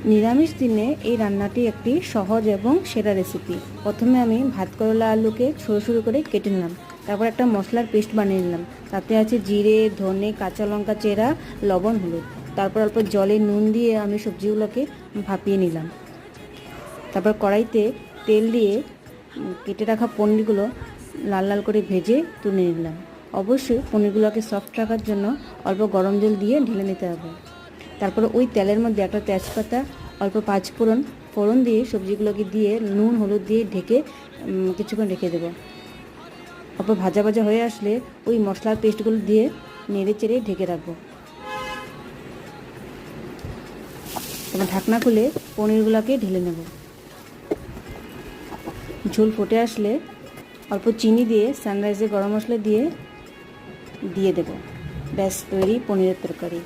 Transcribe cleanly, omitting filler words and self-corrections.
নিরামিষ দিনে এই রান্নাটি একটি সহজ এবং সেরা রেসিপি। প্রথমে আমি ভাত করলা আলুকে সরু সরু করে কেটে নিলাম। তারপর একটা মশলার পেস্ট বানিয়ে নিলাম। তাতে আছে জিরে, ধনে, কাঁচা লঙ্কা চেরা, লবণ, হলুদ। তারপর অল্প জলে নুন দিয়ে আমি সবজিগুলোকে ভাপিয়ে নিলাম। তারপর কড়াইতে তেল দিয়ে কেটে রাখা পনিরগুলো লাল লাল করে ভেজে তুলে নিলাম। অবশ্যই পনিরগুলোকে সফট রাখার জন্য অল্প গরম জল দিয়ে ঢেলে নিতে হবে। তারপরে ওই তেলের মধ্যে একটা তেজপাতা, অল্প পাঁচফোড়ন ফোড়ন দিয়ে সবজিগুলোকে দিয়ে নুন হলুদ দিয়ে ঢেকে কিছুক্ষণ রেখে দেবো। অল্প ভাজা ভাজা হয়ে আসলে ওই মশলার পেস্টগুলো দিয়ে নেড়ে চেড়ে ঢেকে রাখবো। তারপর ঢাকনা খুলে পনিরগুলোকে ঢেলে নেব। ঝোল ফুটে আসলে অল্প চিনি দিয়ে সানরাইজের গরম মশলা দিয়ে দেব। ব্যাস তৈরি পনিরের তরকারি।